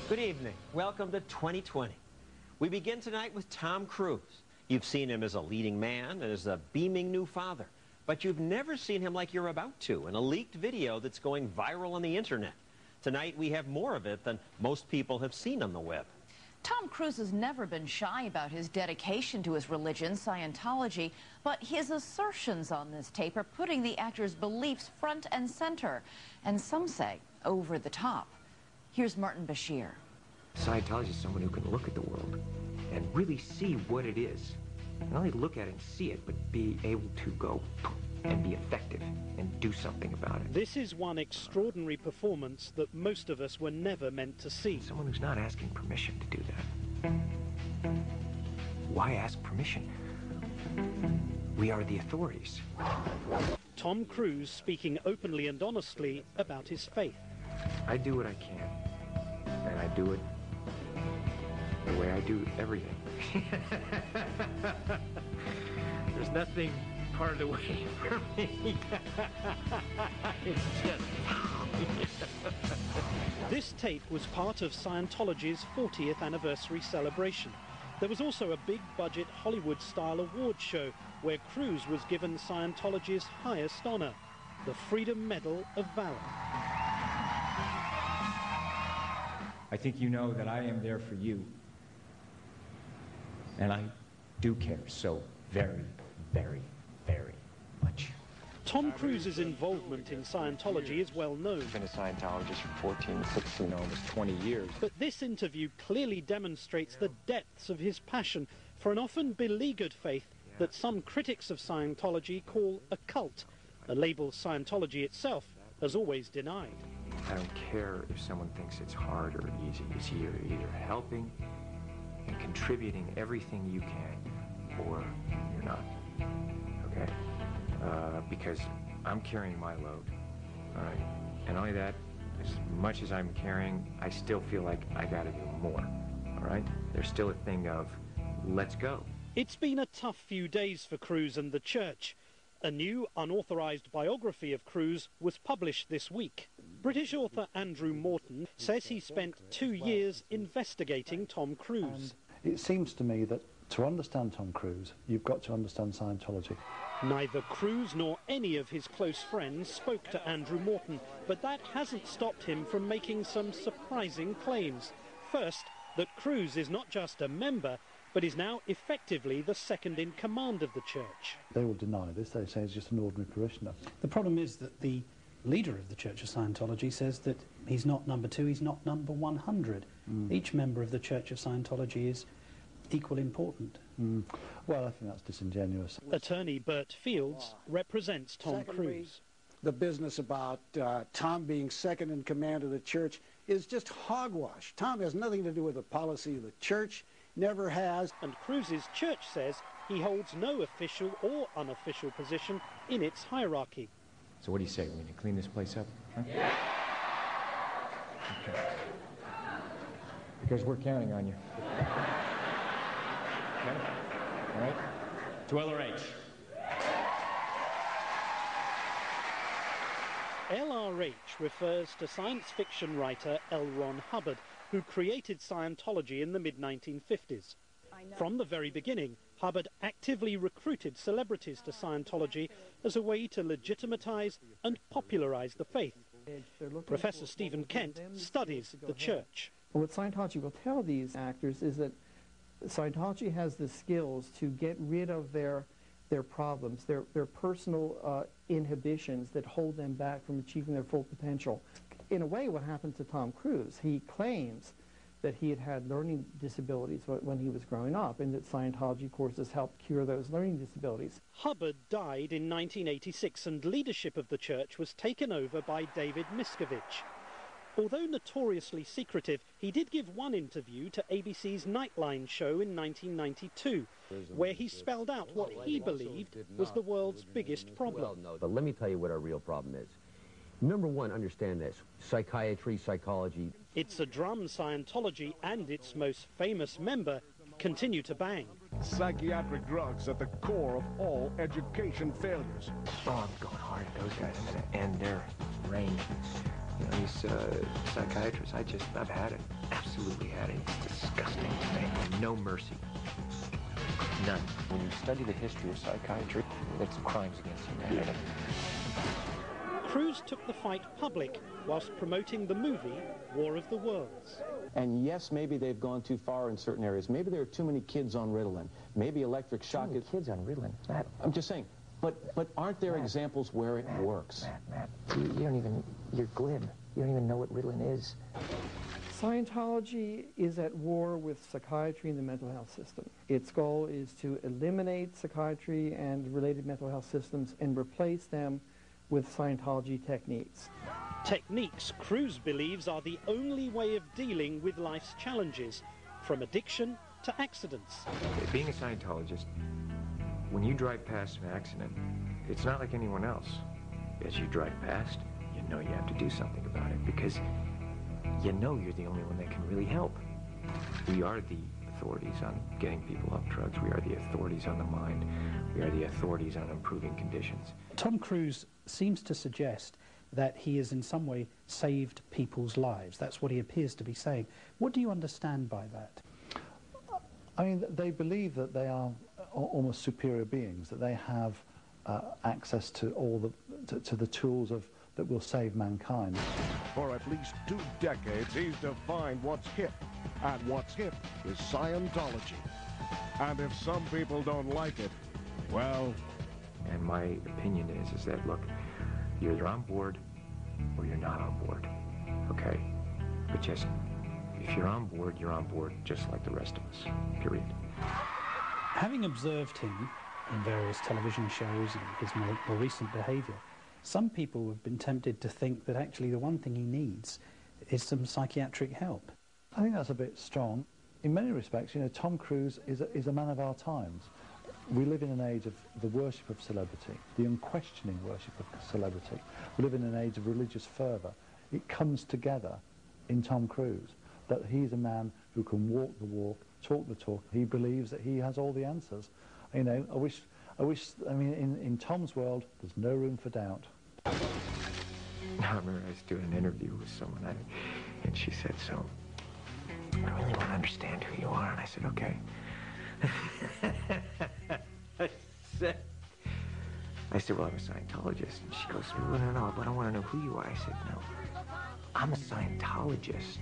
Good evening. Welcome to 2020. We begin tonight with Tom Cruise. You've seen him as a leading man and as a beaming new father, but you've never seen him like you're about to in a leaked video that's going viral on the internet. Tonight we have more of it than most people have seen on the web. Tom Cruise has never been shy about his dedication to his religion, Scientology, but his assertions on this tape are putting the actor's beliefs front and center, and some say over the top. Here's Martin Bashir. Scientology is someone who can look at the world and really see what it is. Not only look at it and see it, but be able to go and be effective and do something about it. This is one extraordinary performance that most of us were never meant to see. Someone who's not asking permission to do that. Why ask permission? We are the authorities. Tom Cruise speaking openly and honestly about his faith. I do what I can, and I do it the way I do everything. There's nothing part of the way for me. It's just... This tape was part of Scientology's 40th anniversary celebration. There was also a big-budget Hollywood-style award show where Cruise was given Scientology's highest honor, the Freedom Medal of Valor. I think you know that I am there for you. And I do care so very, very, very much. Tom Cruise's involvement in Scientology is well known. I've been a Scientologist for 14, 16, almost 20 years. But this interview clearly demonstrates the depths of his passion for an often beleaguered faith that some critics of Scientology call a cult, a label Scientology itself has always denied. I don't care if someone thinks it's hard or easy. You're either helping and contributing everything you can, or you're not, okay? Because I'm carrying my load, all right? And only that, as much as I'm carrying, I still feel like I gotta do more, all right? There's still a thing of, let's go. It's been a tough few days for Cruise and the church. A new, unauthorized biography of Cruise was published this week. British author Andrew Morton says he spent 2 years investigating Tom Cruise. It seems to me that to understand Tom Cruise, you've got to understand Scientology. Neither Cruise nor any of his close friends spoke to Andrew Morton, but that hasn't stopped him from making some surprising claims. First, that Cruise is not just a member, but is now effectively the second in command of the church. They will deny this. They say he's just an ordinary parishioner. The problem is that the leader of the Church of Scientology says that he's not number 2, he's not number 100. Each member of the Church of Scientology is equally important. Well, I think that's disingenuous. Attorney Bert Fields represents Tom Cruise. The business about Tom being second in command of the church is just hogwash. Tom has nothing to do with the policy of the church, never has. And Cruise's church says he holds no official or unofficial position in its hierarchy. So what do you say? We need to clean this place up? Huh? Yeah. Okay. Because we're counting on you. Okay? All right? To LRH. LRH refers to science fiction writer L. Ron Hubbard, who created Scientology in the mid-1950s. From the very beginning, Hubbard actively recruited celebrities to Scientology as a way to legitimatize and popularize the faith. Professor Stephen Kent studies the church. What Scientology will tell these actors is that Scientology has the skills to get rid of their problems, their personal inhibitions that hold them back from achieving their full potential. In a way, what happened to Tom Cruise, he claims that he had had learning disabilities when he was growing up, and that Scientology courses helped cure those learning disabilities. Hubbard died in 1986, and leadership of the church was taken over by David Miscavige. Although notoriously secretive, he did give one interview to ABC's Nightline show in 1992, where he spelled out what he believed was the world's biggest problem. But let me tell you what our real problem is. Number one, understand this. Psychiatry, psychology. It's a drum Scientology and its most famous member continue to bang. Psychiatric drugs at the core of all education failures. Oh, I'm going hard at those guys and their arrangements. You know, these psychiatrists, I've had it. Absolutely. absolutely had it. It's disgusting to me. No mercy. None. When you study the history of psychiatry, it's crimes against humanity. Cruise took the fight public whilst promoting the movie War of the Worlds. And yes, maybe they've gone too far in certain areas. Maybe there are too many kids on Ritalin. Maybe electric shock. Too many kids on Ritalin. Matt. I'm just saying. But aren't there examples where it works? Matt, you don't even, you're glib. You don't even know what Ritalin is. Scientology is at war with psychiatry and the mental health system. Its goal is to eliminate psychiatry and related mental health systems and replace them with Scientology techniques. Techniques Cruise believes are the only way of dealing with life's challenges, from addiction to accidents. Being a Scientologist, when you drive past an accident, it's not like anyone else. As you drive past, you know you have to do something about it because you know you're the only one that can really help. We are the authorities on getting people off drugs. We are the authorities on the mind. We are the authorities on improving conditions. Tom Cruise seems to suggest that he has in some way saved people's lives. That's what he appears to be saying. What do you understand by that? I mean, they believe that they are almost superior beings, that they have access to all to the tools that will save mankind. For at least 2 decades, he's defined what's hip, and what's hip is Scientology. And if some people don't like it, well... And my opinion is that, look, you're either on board or you're not on board, okay? But just, if you're on board just like the rest of us, period. Having observed him in various television shows and his more recent behaviour, some people have been tempted to think that actually the one thing he needs is some psychiatric help. I think that's a bit strong. In many respects, you know, Tom Cruise is a man of our times. We live in an age of the worship of celebrity, the unquestioning worship of celebrity. We live in an age of religious fervour. It comes together in Tom Cruise that he's a man who can walk the walk, talk the talk. He believes that he has all the answers. You know, I mean, in Tom's world, there's no room for doubt. I remember I was doing an interview with someone, and she said, so, I really want to understand who you are. And I said, okay. I said, well, I'm a Scientologist. And she goes, well, no, but I want to know who you are. I said, no, I'm a Scientologist.